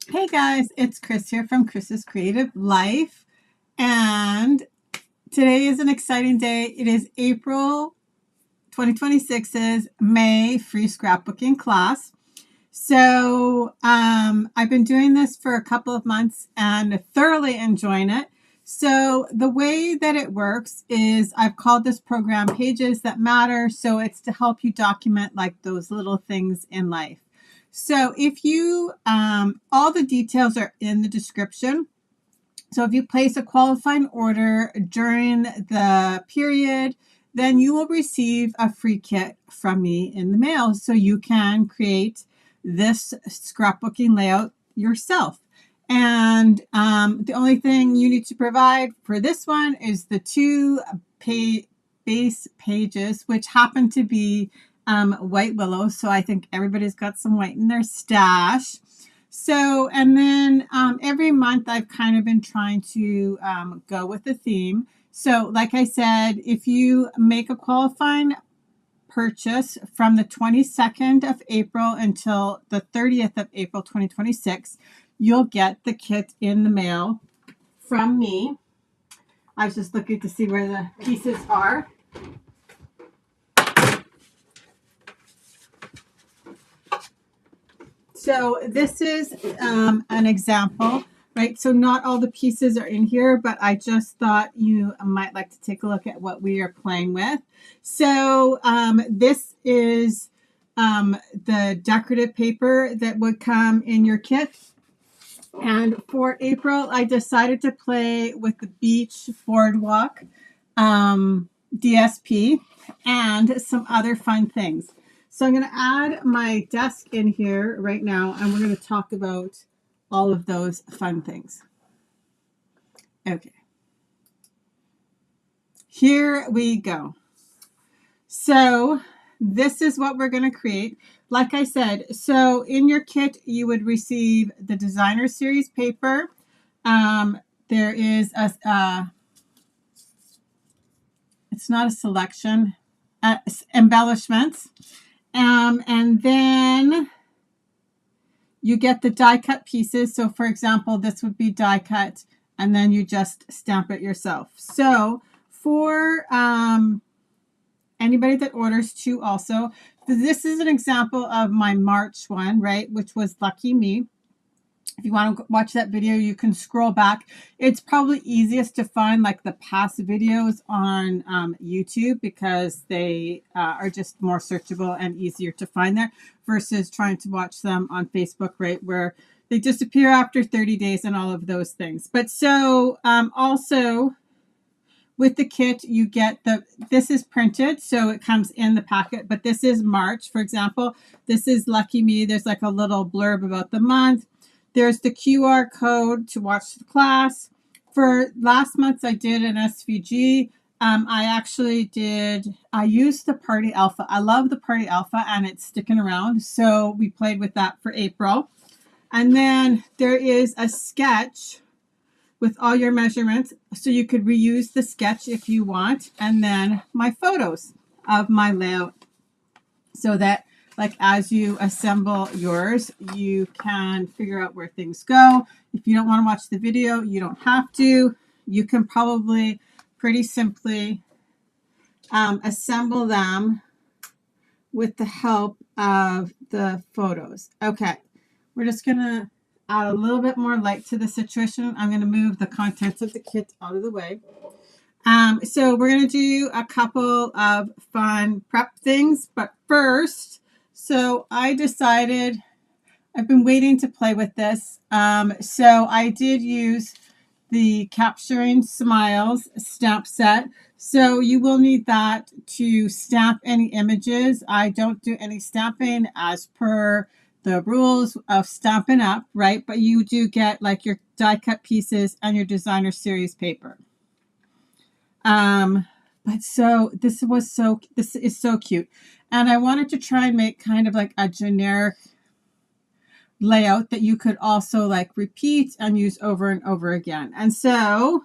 Hey guys, it's Chris here from Chris's Creative Life, and today is an exciting day. It is April 2026's May free scrapbooking class. So I've been doing this for a couple of months and thoroughly enjoying it. So the way that it works is I've called this program Pages That Matter. So it's to help you document like those little things in life. So if you, all the details are in the description. So if you place a qualifying order during the period, then you will receive a free kit from me in the mail. So you can create this scrapbooking layout yourself. And the only thing you need to provide for this one is the two base pages, which happen to be white willow. So I think everybody's got some white in their stash. So, and then every month I've kind of been trying to go with the theme. So like I said, if you make a qualifying purchase from the 22nd of April until the 30th of April 2026, you'll get the kit in the mail from me. I was just looking to see where the pieces are. So this is an example, right? So not all the pieces are in here, but I just thought you might like to take a look at what we are playing with. So this is the decorative paper that would come in your kit. And for April, I decided to play with the beach boardwalk DSP and some other fun things. So I'm going to add my desk in here right now, and we're going to talk about all of those fun things. Okay. Here we go. So this is what we're going to create. Like I said, so in your kit, you would receive the designer series paper. There is it's not a selection, embellishments. And then you get the die cut pieces. So for example, this would be die cut, and then you just stamp it yourself. So for anybody that orders two also, this is an example of my March one, right, which was Lucky Me. If you want to watch that video, you can scroll back. It's probably easiest to find like the past videos on YouTube, because they are just more searchable and easier to find there versus trying to watch them on Facebook, right, where they disappear after 30 days and all of those things. But so also with the kit, you get this is printed, so it comes in the packet, but this is March, for example. This is Lucky Me. There's like a little blurb about the month. There's the QR code to watch the class. For last month, I did an SVG. I used the Party Alpha. I love the Party Alpha, and it's sticking around. So we played with that for April. And then there is a sketch with all your measurements, so you could reuse the sketch if you want. And then my photos of my layout, so that like as you assemble yours, you can figure out where things go. If you don't want to watch the video, you don't have to. You can probably pretty simply assemble them with the help of the photos. Okay, we're just gonna add a little bit more light to the situation. I'm gonna move the contents of the kit out of the way. So we're going to do a couple of fun prep things, but first, so I decided, I've been waiting to play with this. So I did use the Capturing Smiles stamp set. So you will need that to stamp any images. I don't do any stamping as per the rules of Stampin' Up, right? But you do get like your die cut pieces and your designer series paper. But so this is so cute, and I wanted to try and make kind of like a generic layout that you could also like repeat and use over and over again. And so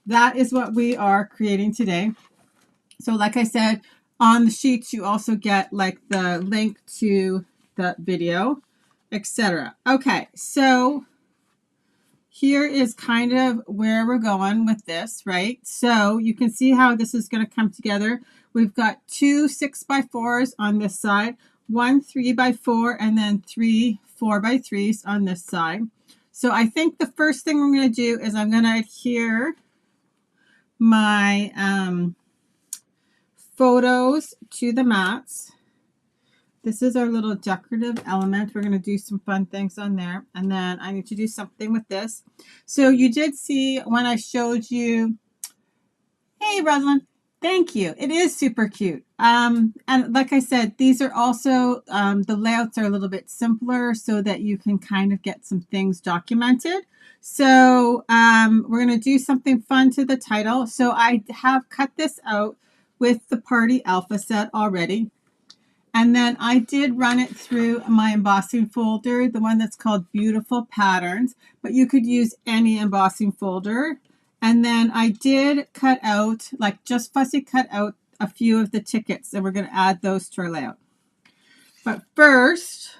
that is what we are creating today. So like I said, on the sheets you also get like the link to the video, etc. Okay, so here is kind of where we're going with this, right? So you can see how this is going to come together. We've got 2 6x4s on this side, 1 3x4, and then 3 4x3s on this side. So I think the first thing we're going to do is I'm going to adhere my photos to the mats. This is our little decorative element. We're going to do some fun things on there. And then I need to do something with this. So you did see when I showed you, hey, Rosalind, thank you. It is super cute. And like I said, these are also, the layouts are a little bit simpler so that you can kind of get some things documented. So we're going to do something fun to the title. So I have cut this out with the Party Alpha set already. And then I did run it through my embossing folder, the one that's called Beautiful Patterns, but you could use any embossing folder. And then I did cut out, like just fussy cut out a few of the tickets, and we're going to add those to our layout. But first,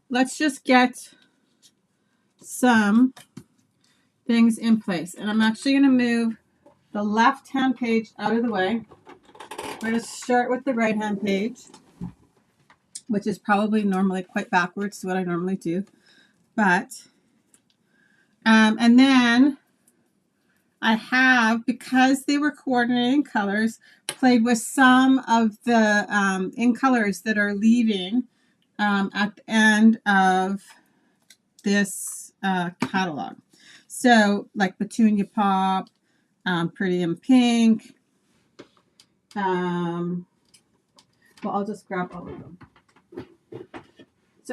let's just get some things in place. And I'm actually going to move the left-hand page out of the way. We're going to start with the right-hand page, which is probably normally quite backwards to what I normally do. But, and then I have, because they were coordinating colors, played with some of the in colors that are leaving at the end of this catalog. So like Petunia Pop, Pretty in Pink. Well, I'll just grab all of them.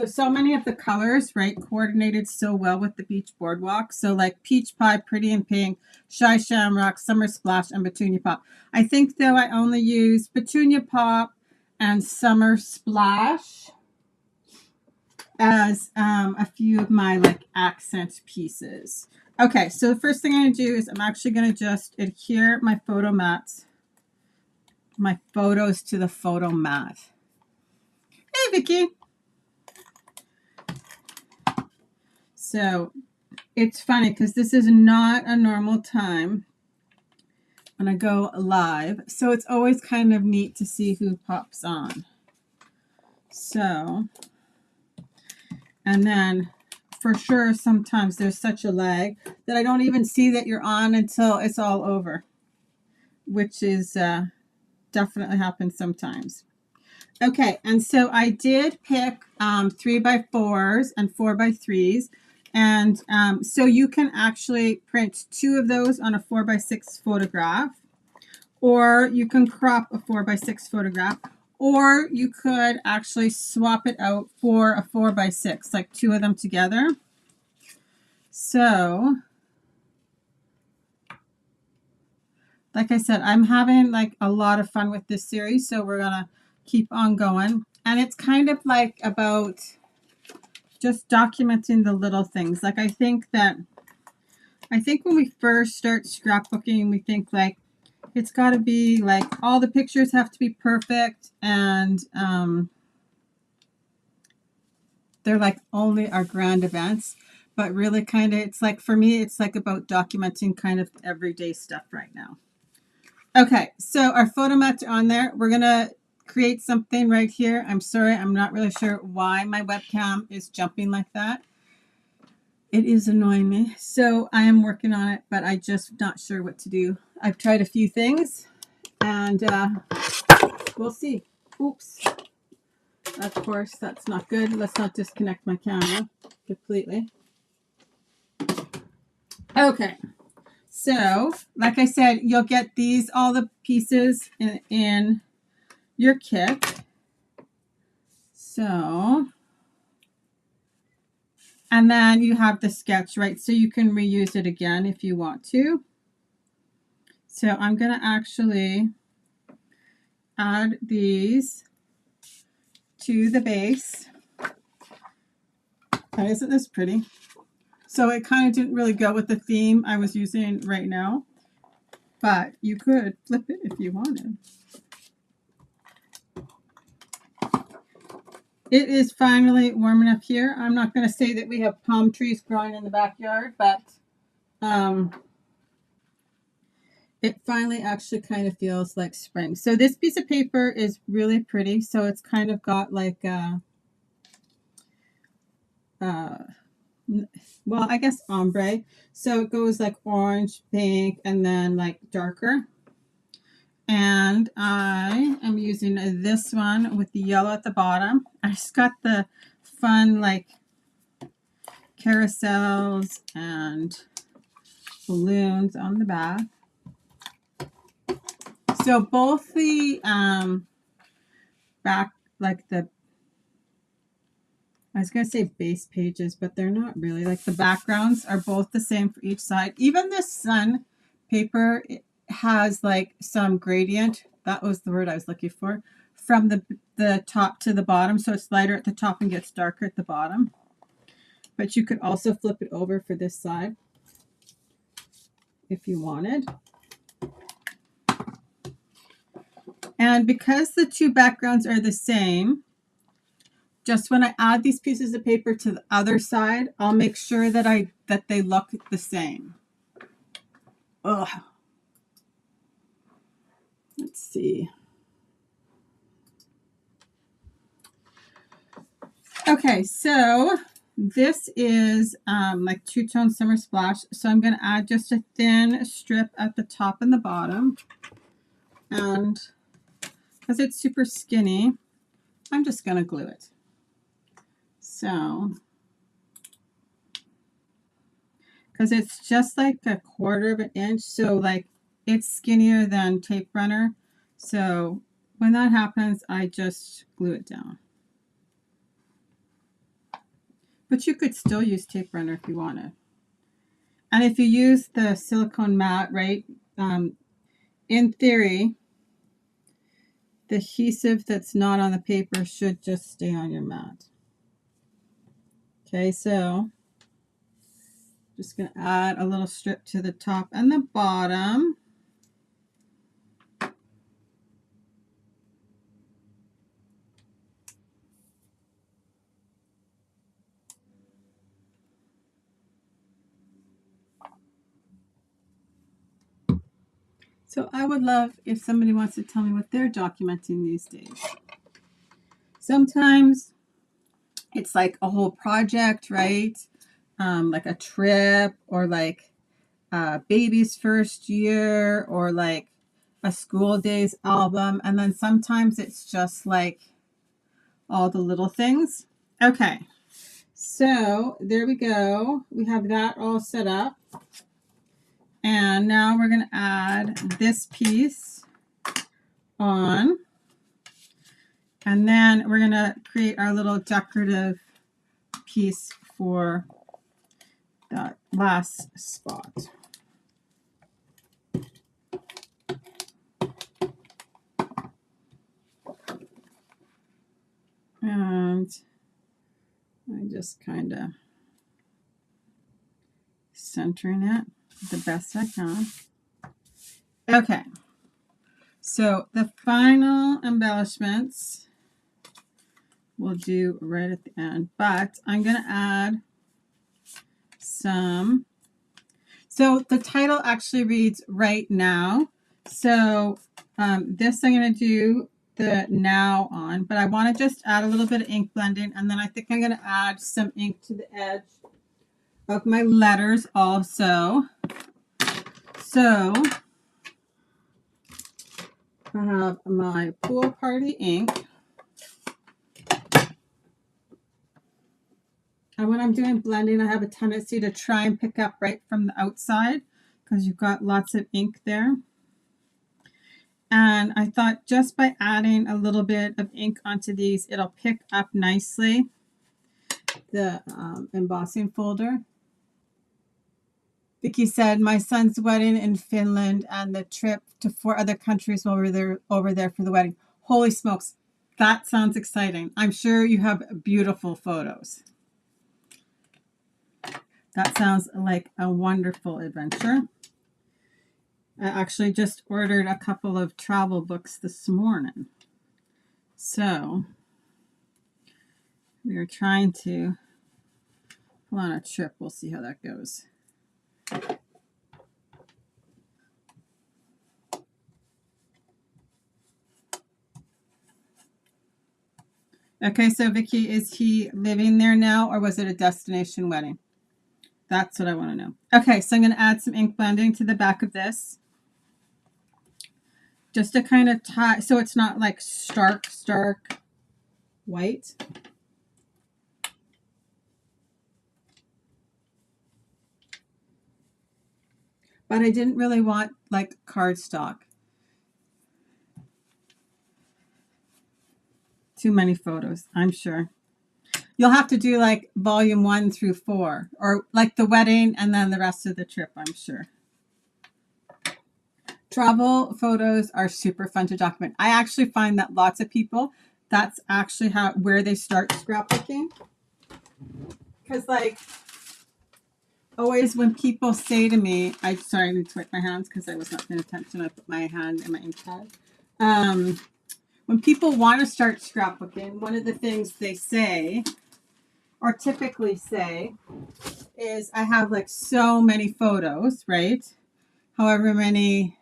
So many of the colors, right, coordinated so well with the Beach Boardwalk. So like Peach Pie, Pretty in Pink, Shy Shamrock, Summer Splash, and Petunia Pop. I think, though, I only used Petunia Pop and Summer Splash as a few of my like accent pieces. Okay, so the first thing I'm going to do is I'm actually going to just adhere my photo mats, my photos to the photo mat. Hey, Vicki. So it's funny because this is not a normal time when I go live. So it's always kind of neat to see who pops on. So, and then for sure, sometimes there's such a lag that I don't even see that you're on until it's all over, which is definitely happens sometimes. Okay, and so I did pick 3x4s and 4x3s. And so you can actually print 2 of those on a 4x6 photograph, or you can crop a 4x6 photograph, or you could actually swap it out for a 4x6, like 2 of them together. So, like I said, I'm having like a lot of fun with this series, so we're gonna keep on going. And it's kind of like about just documenting the little things. Like I think when we first start scrapbooking, we think like it's got to be like all the pictures have to be perfect, and they're like only our grand events. But really kind of, it's like, for me, it's like about documenting kind of everyday stuff right now. Okay, so our photo mats are on there. We're going to create something right here. I'm sorry, I'm not really sure why my webcam is jumping like that. It is annoying me. So I am working on it, but I just not sure what to do. I've tried a few things, and we'll see. Oops. Of course, that's not good. Let's not disconnect my camera completely. Okay. So, like I said, you'll get these, all the pieces in your kit. So, and then you have the sketch, right? So you can reuse it again if you want to. So I'm going to actually add these to the base. And isn't this pretty? So it kind of didn't really go with the theme I was using right now, but you could flip it if you wanted. It is finally warm enough here. I'm not going to say that we have palm trees growing in the backyard, but it finally actually kind of feels like spring. So this piece of paper is really pretty. So it's kind of got like a, well, I guess ombre. So it goes like orange, pink, and then like darker. And I am using this one with the yellow at the bottom. I just got the fun like carousels and balloons on the back. So both the back, like the, I was going to say base pages, but they're not really. Like the backgrounds are both the same for each side. Even the sun paper has like some gradient. That was the word I was looking for. From the top to the bottom. So it's lighter at the top and gets darker at the bottom. But you could also flip it over for this side if you wanted. And because the two backgrounds are the same, just when I add these pieces of paper to the other side, I'll make sure that they look the same. Ugh. Let's see. Okay, so this is like two-tone summer splash. So I'm going to add just a thin strip at the top and the bottom. And because it's super skinny, I'm just going to glue it. So, because it's just like 1/4 of an inch, so like it's skinnier than tape runner. So when that happens, I just glue it down. But you could still use tape runner if you wanted. And if you use the silicone mat, right, in theory, the adhesive that's not on the paper should just stay on your mat. Okay, so just going to add a little strip to the top and the bottom. So I would love if somebody wants to tell me what they're documenting these days. Sometimes it's like a whole project, right? Like a trip or like baby's first year or like a school days album. And then sometimes it's just like all the little things. Okay, so there we go. We have that all set up. And now we're going to add this piece on. And then we're going to create our little decorative piece for that last spot. And I'm just kind of centering it the best I can. Okay, so the final embellishments we'll do right at the end, but I'm going to add some. So the title actually reads right now. So this I'm going to do the now on, but I want to just add a little bit of ink blending, and then I think I'm going to add some ink to the edge of my letters also. So I have my pool party ink. And when I'm doing blending, I have a tendency to try and pick up right from the outside because you've got lots of ink there. And I thought just by adding a little bit of ink onto these, it'll pick up nicely the embossing folder. Vicky said, my son's wedding in Finland and the trip to 4 other countries while we're over there for the wedding. Holy smokes, that sounds exciting. I'm sure you have beautiful photos. That sounds like a wonderful adventure. I actually just ordered a couple of travel books this morning. So We are trying to go on a trip. We'll see how that goes. Okay, so Vicky, is he living there now, or was it a destination wedding? That's what I want to know. Okay, so I'm going to add some ink blending to the back of this. Just to kind of tie, so it's not like stark white. But I didn't really want like cardstock. Too many photos, I'm sure. You'll have to do like volume 1 through 4, or like the wedding and then the rest of the trip, I'm sure. Travel photos are super fun to document. I actually find that lots of people, that's actually where they start scrapbooking. Because like always when people say to me, sorry, I need to wipe my hands because I was not paying attention. I put my hand in my ink pad. When people want to start scrapbooking, one of the things they say, or typically say, is I have like so many photos, right? However many.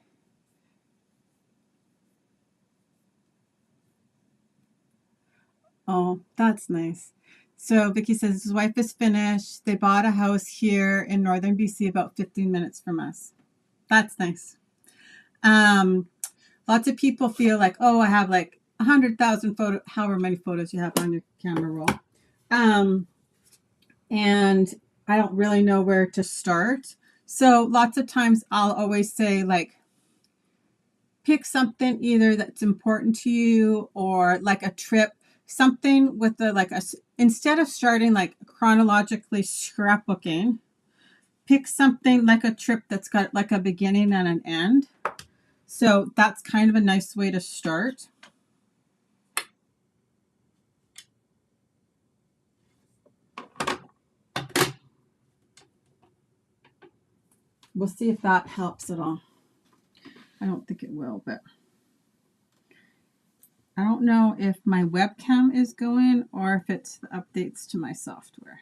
Oh, that's nice. So Vicky says his wife is Finnish. They bought a house here in northern BC about 15 minutes from us. That's nice. Lots of people feel like, oh, I have like 100,000 photos, however many photos you have on your camera roll. And I don't really know where to start. So lots of times I'll always say like, pick something either that's important to you or like a trip, something with instead of starting like chronologically scrapbooking, pick something like a trip that's got like a beginning and an end. So that's kind of a nice way to start. We'll see if that helps at all. I don't think it will, but I don't know if my webcam is going or if it's the updates to my software.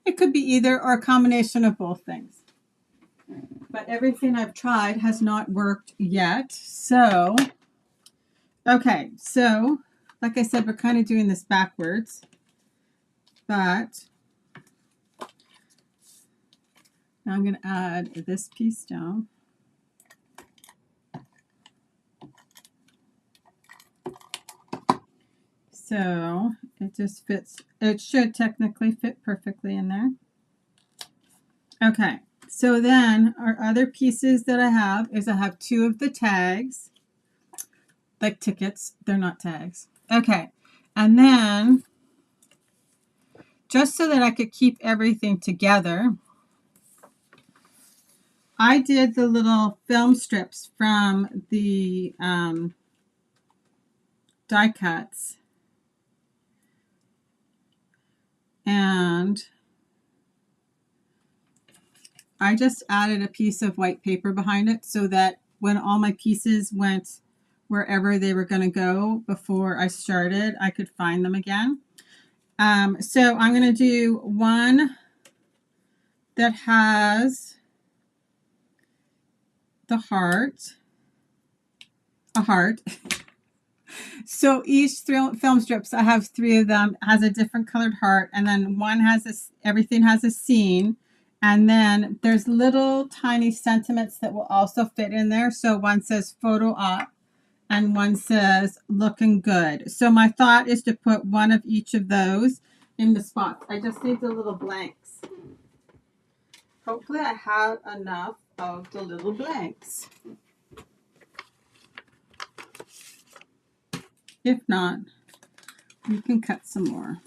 It could be either or a combination of both things. But everything I've tried has not worked yet. So, okay. So, like I said, we're kind of doing this backwards. But now I'm going to add this piece down. So it just fits. It should technically fit perfectly in there. Okay. So then our other pieces that I have is I have 2 of the tags, like tickets. They're not tags. Okay. And then just so that I could keep everything together, I did the little film strips from the die cuts. And I just added a piece of white paper behind it so that when all my pieces went wherever they were going to go before I started, I could find them again. So I'm going to do one that has the heart, a heart. So each film strips, I have 3 of them, has a different colored heart, and then one has everything has a scene, and then there's little tiny sentiments that will also fit in there. So one says photo op, and one says looking good. So my thought is to put one of each of those in the spots. I just need the little blanks. Hopefully I have enough of the little blanks. If not, you can cut some more.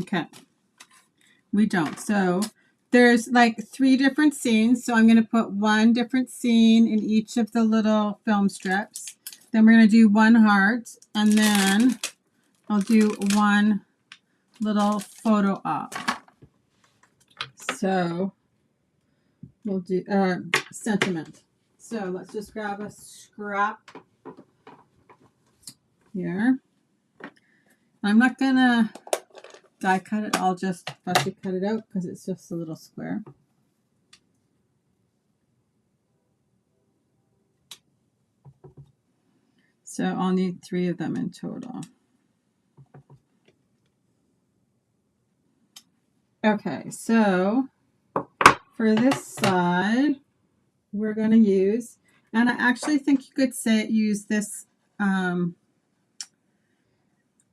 Okay. We don't. So there's like 3 different scenes. So I'm going to put 1 different scene in each of the little film strips. Then we're going to do 1 heart. And then I'll do 1 little photo op. So we'll do sentiment. So let's just grab a scrap here. I'm not gonna die cut it. I'll just fussy cut it out because it's just a little square. So I'll need 3 of them in total. Okay, so for this side, we're going to use, and I actually think you could use this,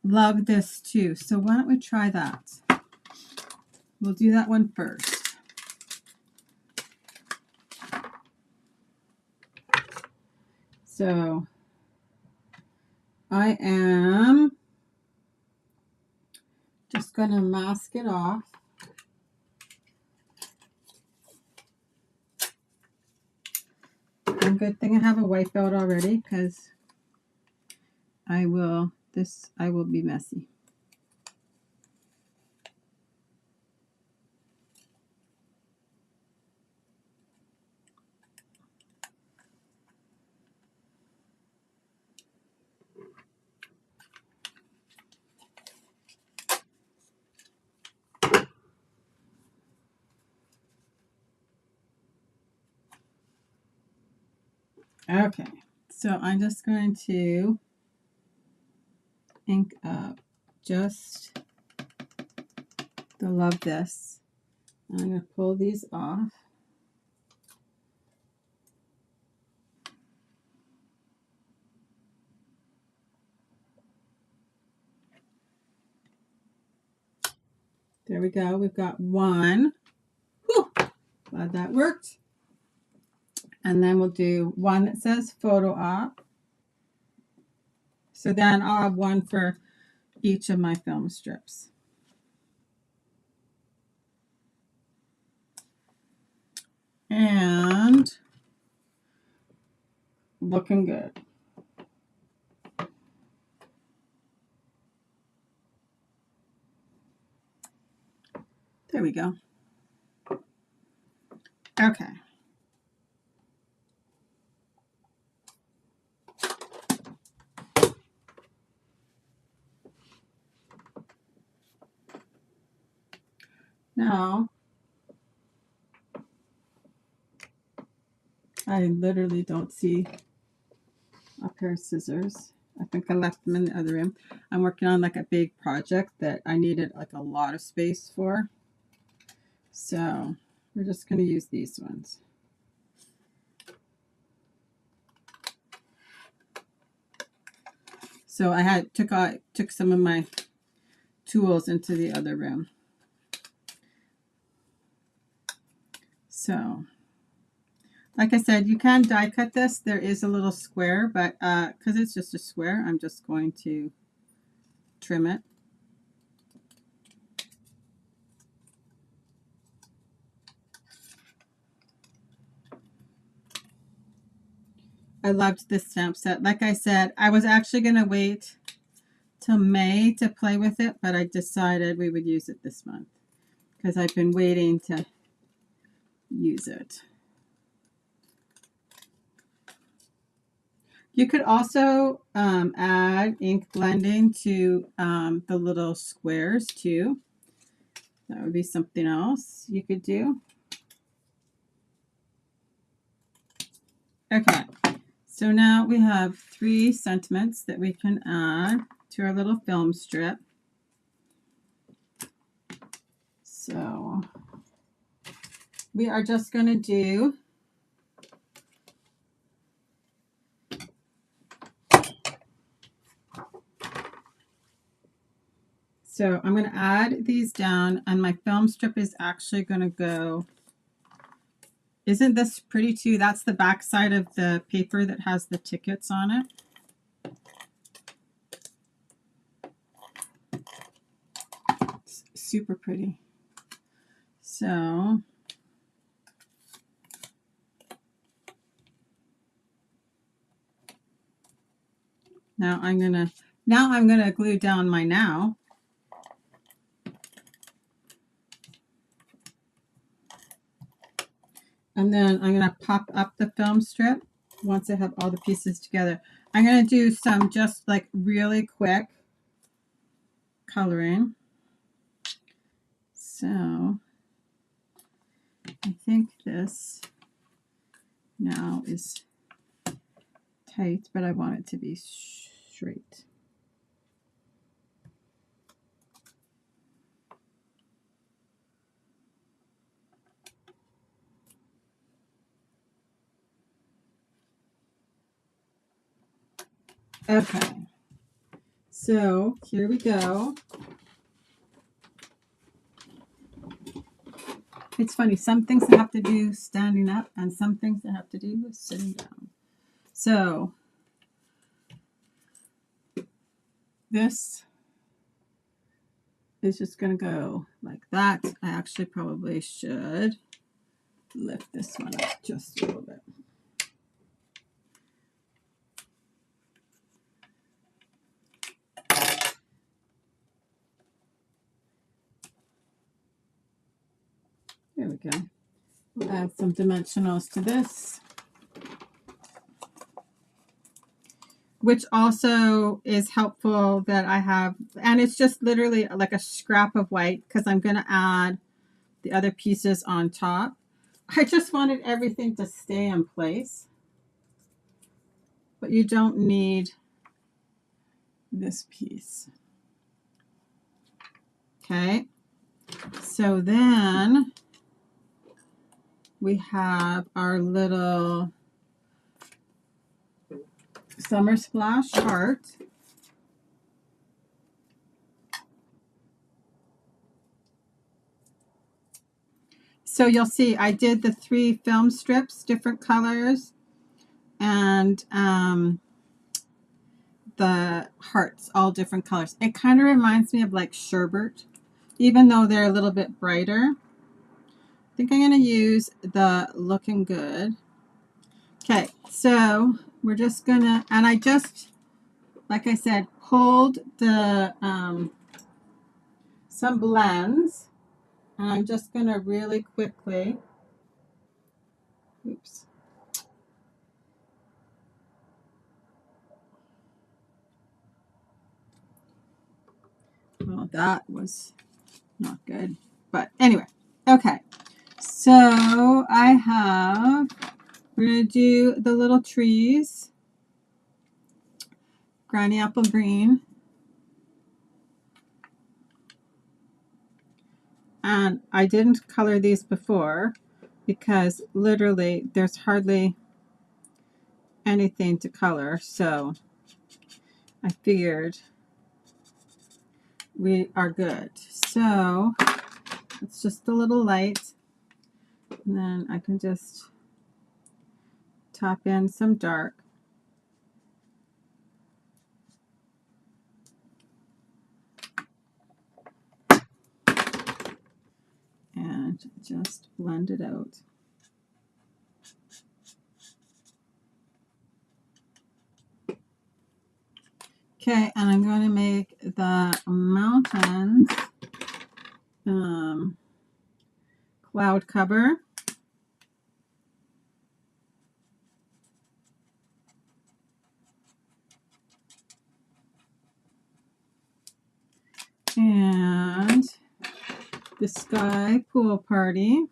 love this too. So why don't we try that? We'll do that one first. So I am just going to mask it off. And good thing I have a wipeout already because I will be messy. Okay, so I'm just going to ink up just the love this. I'm going to pull these off. There we go. We've got one. Whew, glad that worked. And then we'll do one that says photo op. So then I'll have one for each of my film strips. And looking good. There we go. Okay. Now, I literally don't see a pair of scissors. I think I left them in the other room. I'm working on like a big project that I needed like a lot of space for. So we're just going to use these ones. So I took some of my tools into the other room. So, like I said, you can die cut this. There is a little square, but because it's just a square, I'm just going to trim it. I loved this stamp set. Like I said, I was actually going to wait till May to play with it, but I decided we would use it this month because I've been waiting to use it. You could also add ink blending to the little squares too. That would be something else you could do. Okay, so now we have 3 sentiments that we can add to our little film strip. So we are just going to do so I'm going to add these down, and my film strip is actually going to go. Isn't this pretty too? That's the back side of the paper that has the tickets on it. It's super pretty. So now I'm gonna glue down my now. And then I'm going to pop up the film strip once I have all the pieces together. I'm going to do some just like really quick coloring. So I think this now is tight, but I want it to be straight. Okay, so here we go. It's funny, some things I have to do standing up and some things I have to do sitting down. So this is just going to go like that. I actually probably should lift this one up just a little bit. There we go. We'll add some dimensionals to this, which also is helpful that I have, and it's just literally like a scrap of white because I'm going to add the other pieces on top. I just wanted everything to stay in place, but you don't need this piece. Okay, so then we have our little summer splash heart. So you'll see I did the 3 film strips, different colors, and the hearts, all different colors. It kind of reminds me of like sherbet, even though they're a little bit brighter. I think I'm going to use the Looking Good. Okay, so we're just going to, and I just, like I said, pulled the some blends, and I'm just going to really quickly, oops. Well, that was not good, but anyway, okay. So we're going to do the little trees, Granny Apple Green. And I didn't color these before because literally there's hardly anything to color. So I figured we are good. So it's just a little light. And then I can just tap in some dark. And just blend it out. Okay, and I'm going to make the mountains cloud cover. And the sky pool party.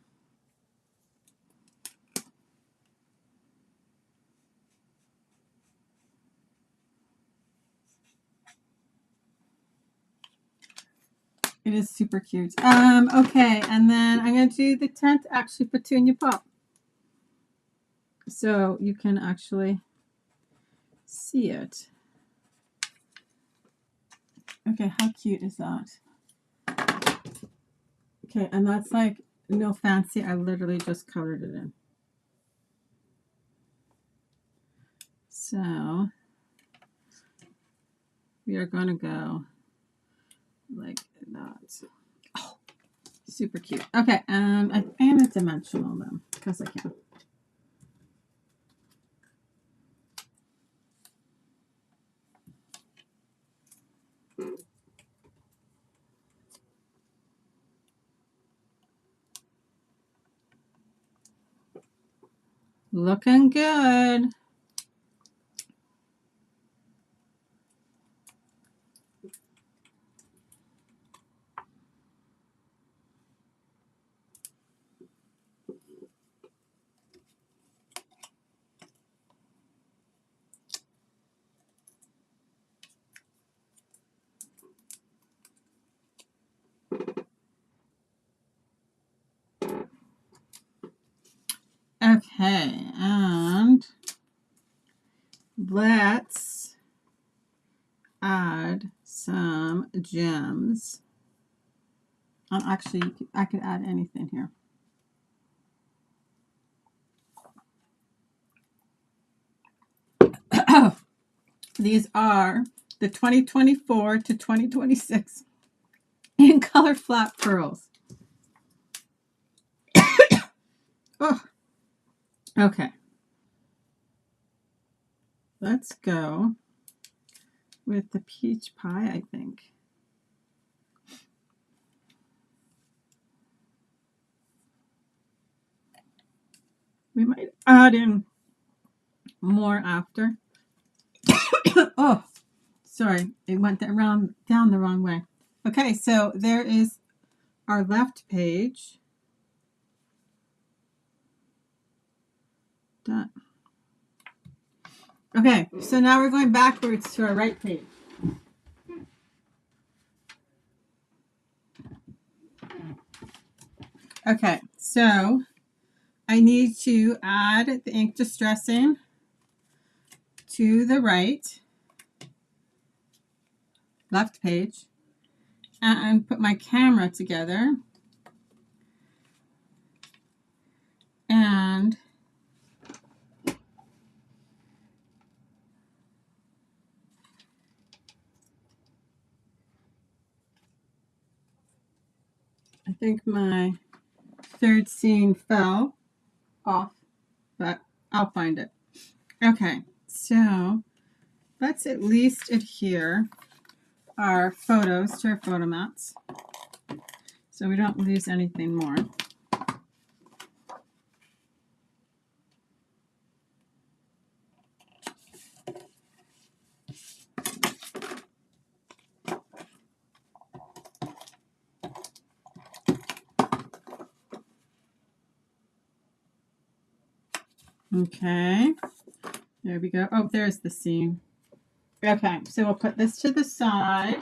It is super cute. Okay, and then I'm going to do the tent actually Petunia Pop. So you can actually see it. Okay, how cute is that? Okay, and that's like no fancy. I literally just colored it in. So we are going to go like that. Oh, super cute. Okay, and I'm going to dimensional them because I can. Looking good. Okay, and let's add some gems. Actually, I could add anything here. These are the 2024 to 2026 in color flat pearls. Oh, okay. Let's go with the peach pie, I think. We might add in more after. Oh, sorry, it went down the wrong way. Okay, so there is our left page. Done. Okay, so now we're going backwards to our right page. Okay, so I need to add the ink distressing to the left page, and put my camera together. And I think my third scene fell off, but I'll find it. Okay, so let's at least adhere our photos to our photo mats so we don't lose anything more. Okay, there we go. Oh, there's the seam. Okay, so we'll put this to the side.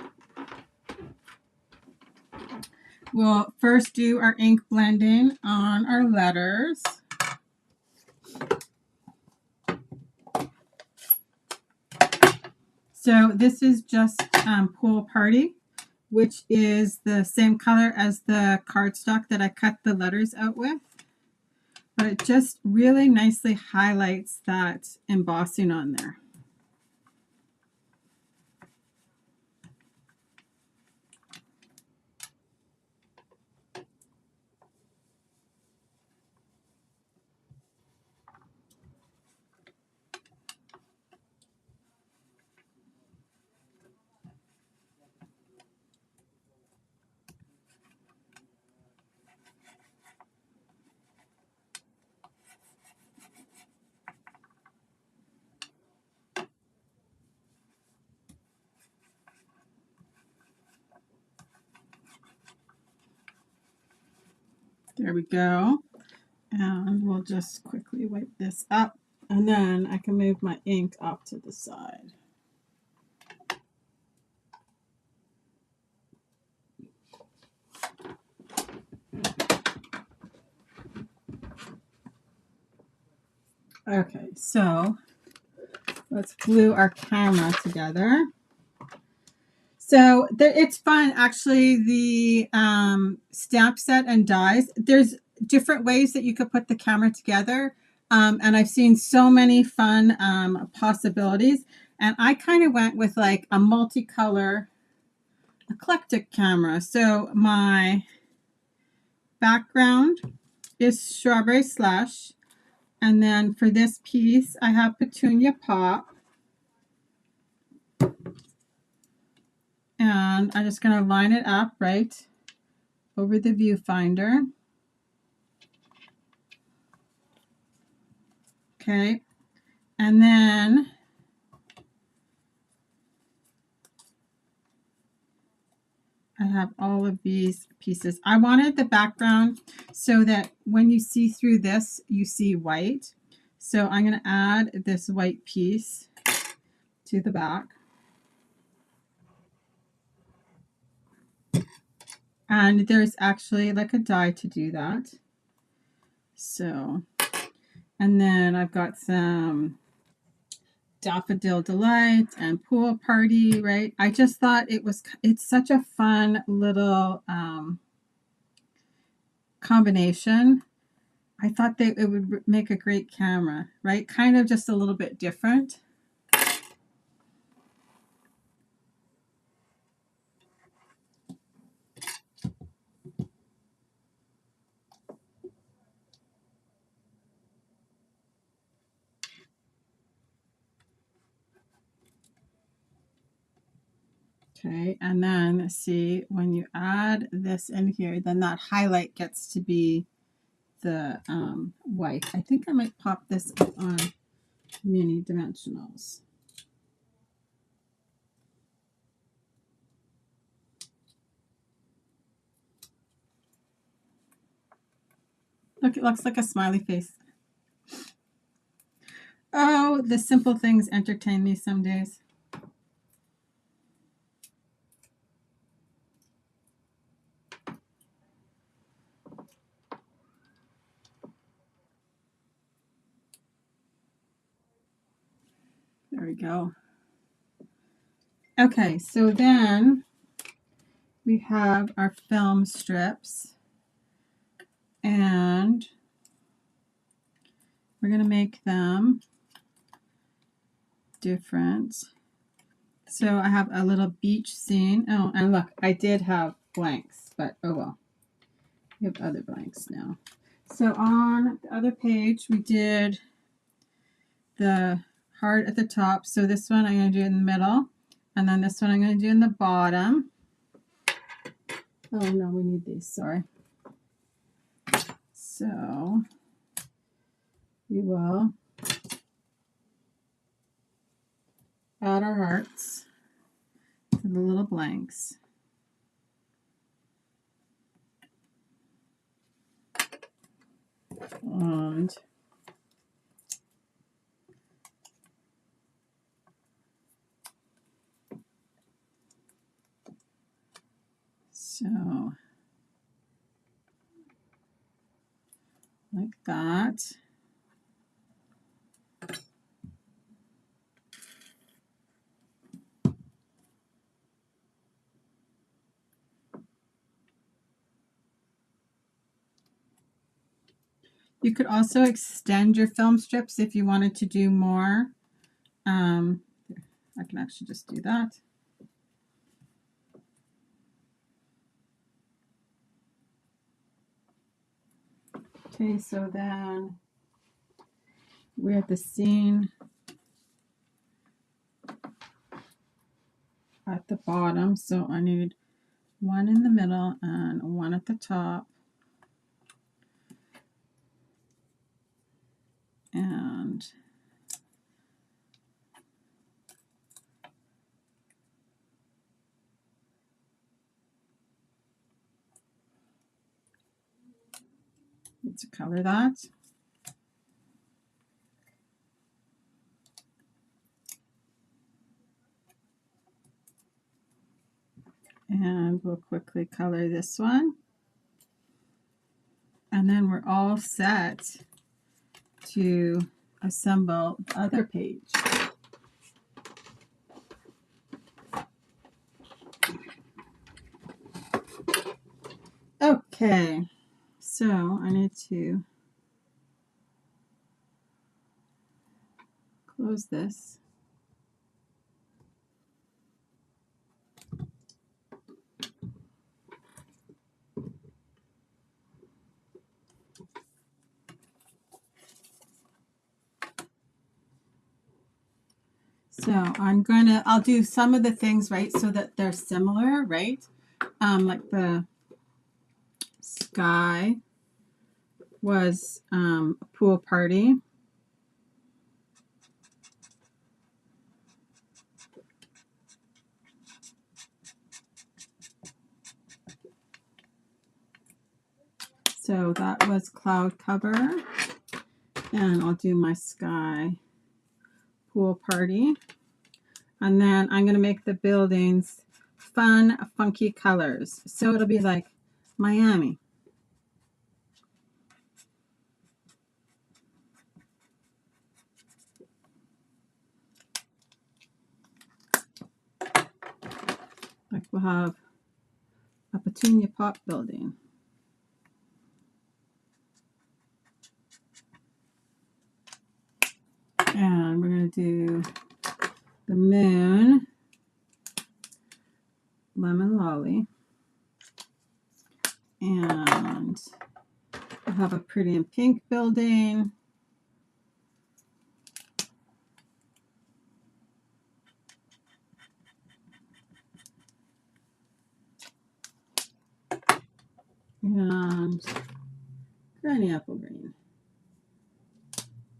We'll first do our ink blending on our letters. So this is just Pool Party, which is the same color as the cardstock that I cut the letters out with. But it just really nicely highlights that embossing on there. There we go. And we'll just quickly wipe this up, and then I can move my ink off to the side. Okay, so let's glue our camera together. So it's fun, actually, the stamp set and dies. There's different ways that you could put the camera together. And I've seen so many fun possibilities. And I kind of went with like a multicolor eclectic camera. So my background is Strawberry Slush. And then for this piece, I have Petunia Pop. And I'm just going to line it up right over the viewfinder. Okay, and then I have all of these pieces. I wanted the background so that when you see through this, you see white. So I'm going to add this white piece to the back. And there's actually like a die to do that. So, and then I've got some Daffodil Delight and Pool Party, right? I just thought it's such a fun little combination. I thought that it would make a great camera, right? Kind of just a little bit different. Okay, and then see when you add this in here, then that highlight gets to be the white. I think I might pop this up on mini dimensionals. Look, it looks like a smiley face. Oh, the simple things entertain me some days. There we go. Okay, so then we have our film strips, and we're going to make them different. So I have a little beach scene. Oh, and look, I did have blanks, but oh well. We have other blanks now. So on the other page, we did the heart at the top. So this one I'm going to do in the middle, and then this one I'm going to do in the bottom. Oh no, we need these, sorry. So we will add our hearts to the little blanks. And so like that. You could also extend your film strips if you wanted to do more. I can actually just do that. Okay, so then we're at the scene at the bottom. So I need one in the middle and one at the top. And need to color that. And we'll quickly color this one. And then we're all set to assemble the other page. Okay, so I need to close this. So I'll do some of the things, right, so that they're similar, right? Like the sky was a pool party. So that was cloud cover. And I'll do my sky pool party. And then I'm going to make the buildings fun, funky colors. So it'll be like Miami. Like we'll have a petunia pot building. And we're going to do the moon, lemon lolly, and we'll have a pretty and pink building. And granny apple green.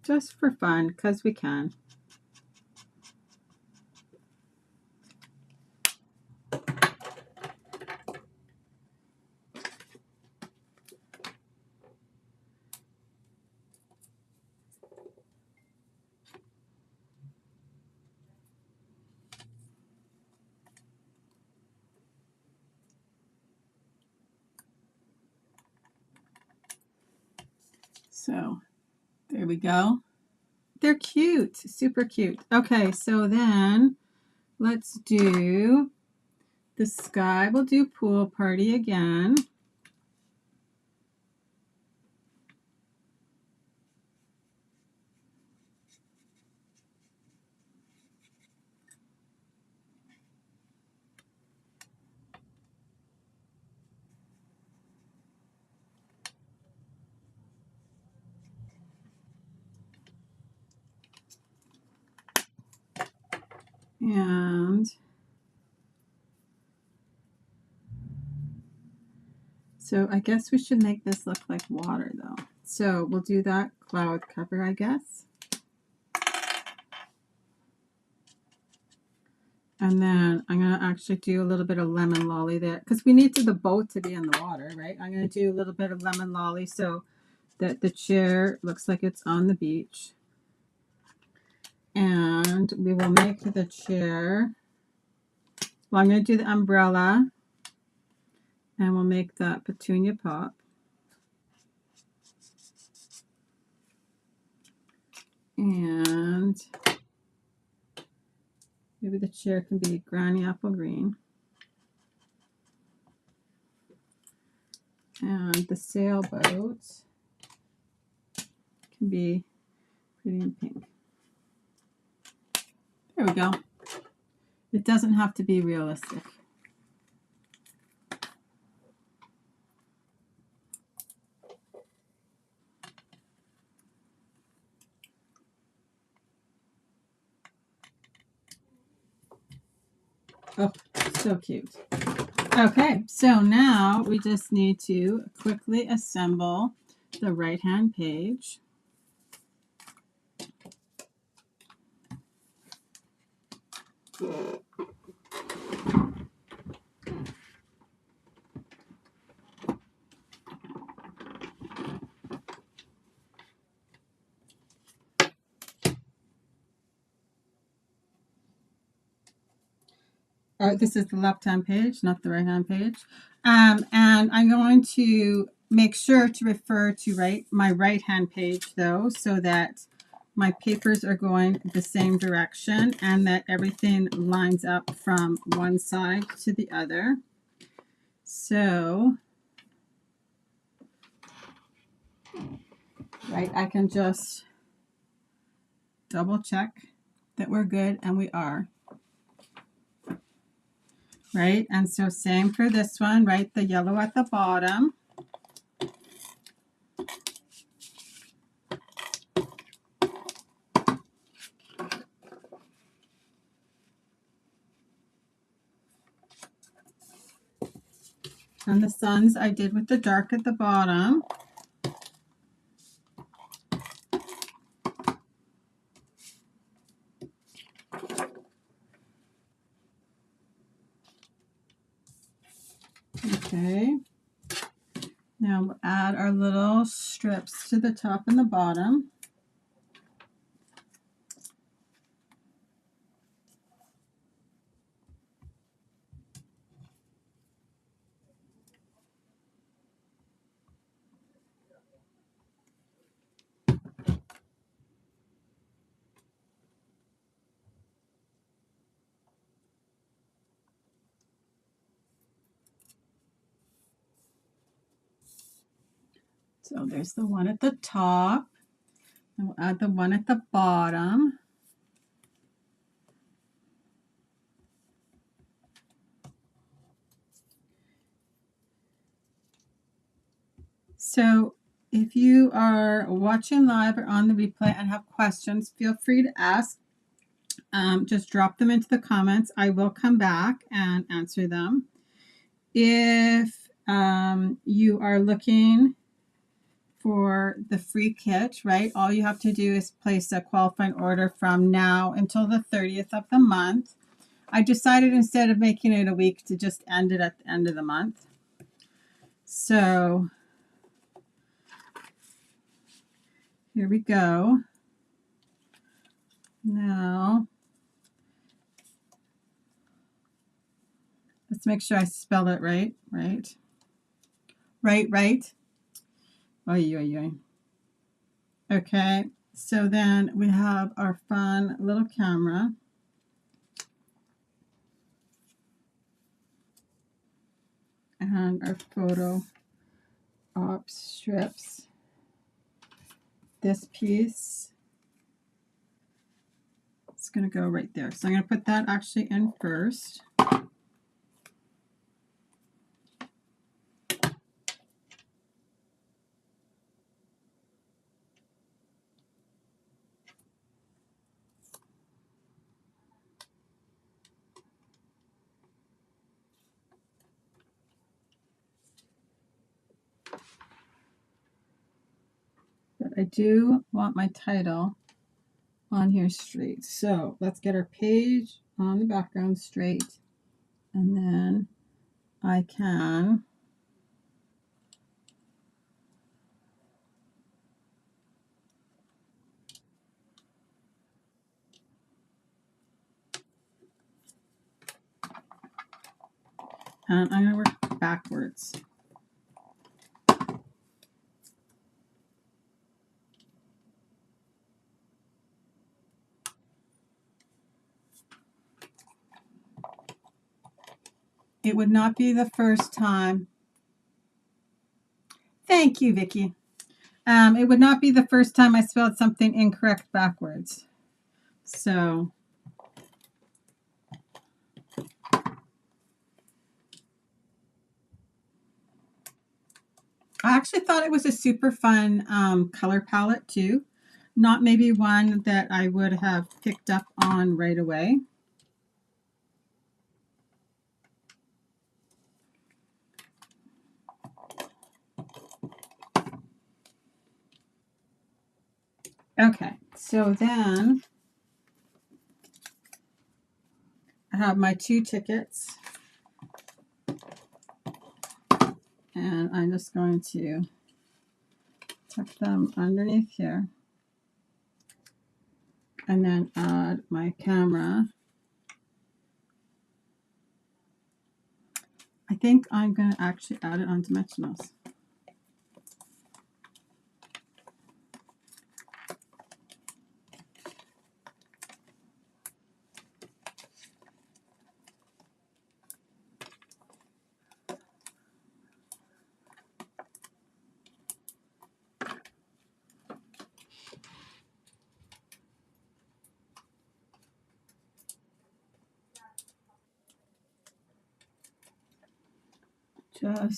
Just for fun, because we can. So there we go. They're cute, super cute. Okay, so then let's do the sky. We'll do pool party again. And so I guess we should make this look like water though. So we'll do that cloud cover, I guess. And then I'm going to actually do a little bit of lemon lolly there because we need the boat to be in the water, right? I'm going to do a little bit of lemon lolly so that the chair looks like it's on the beach. And we will make the chair, well, I'm going to do the umbrella, and we'll make that petunia pop. And maybe the chair can be granny apple green. And the sailboat can be pretty and pink. There we go. It doesn't have to be realistic. Oh, so cute. Okay, so now we just need to quickly assemble the right-hand page. This is the left-hand page, not the right-hand page. And I'm going to make sure to refer to my right-hand page, though, so that my papers are going the same direction and that everything lines up from one side to the other. So, I can just double check that we're good, and we are. Right, and so same for this one, right? The yellow at the bottom. And the suns I did with the dark at the bottom. Okay. Now And we'll add our little strips to the top and the bottom. So there's the one at the top, and we'll add the one at the bottom. So if you are watching live or on the replay and have questions, feel free to ask. Just drop them into the comments. I will come back and answer them. If you are looking for the free kit, right, all you have to do is place a qualifying order from now until the 30th of the month. I decided instead of making it a week to just end it at the end of the month. So here we go. Now, let's make sure I spell it right. Right. Oy, oy, oy. Okay, so then we have our fun little camera. And our photo op strips. This piece, it's going to go right there. So I'm going to put that actually in first. But I do want my title on here straight. So let's get our page on the background straight. And then I can I'm going to work backwards. It would not be the first time. Thank you, Vicki. It would not be the first time I spelled something incorrect backwards. So I actually thought it was a super fun color palette too. Not maybe one that I would have picked up on right away. Okay, so then I have my 2 tickets. And I'm just going to tuck them underneath here. And then add my camera. I think I'm going to actually add it on dimensionals. I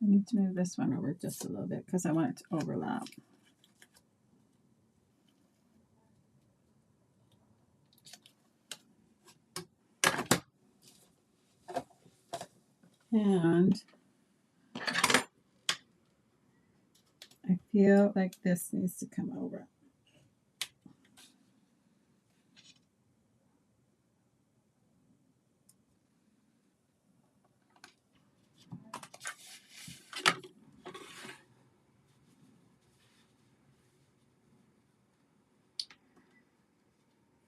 need to move this one over just a little bit because I want it to overlap. And I feel like this needs to come over.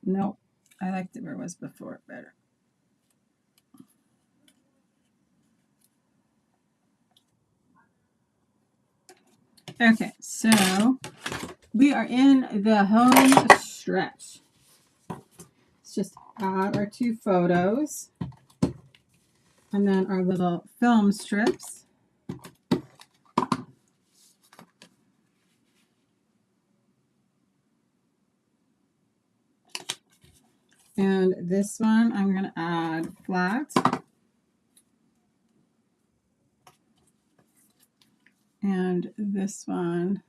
Nope, I liked it where it was before better. Okay, so we are in the home stretch. Let's just add our 2 photos and then our little film strips. And this one I'm going to add flat. And this one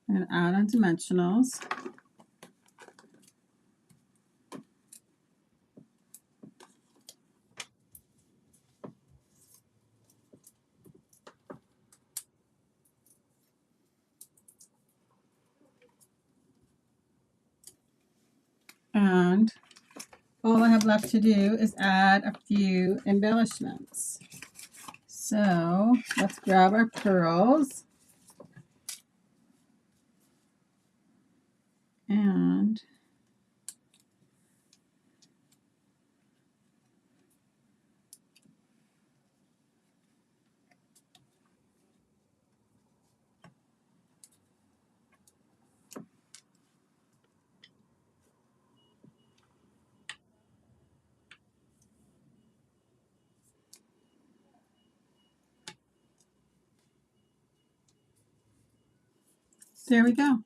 I'm going to add on dimensionals. And all I have left to do is add a few embellishments. So let's grab our pearls. And there we go.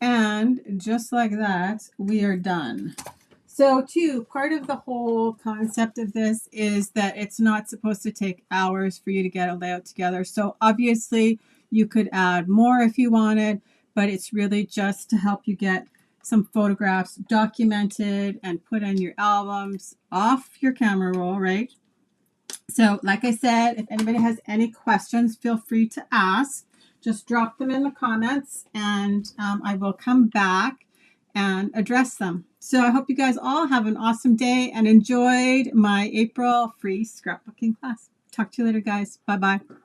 And just like that, we are done. So too, part of the whole concept of this is that it's not supposed to take hours for you to get a layout together. So obviously you could add more if you wanted, but it's really just to help you get some photographs documented and put in your albums off your camera roll, right? So like I said, if anybody has any questions, feel free to ask. Just drop them in the comments and I will come back and address them. So I hope you guys all have an awesome day and enjoyed my April free scrapbooking class. Talk to you later, guys. Bye-bye.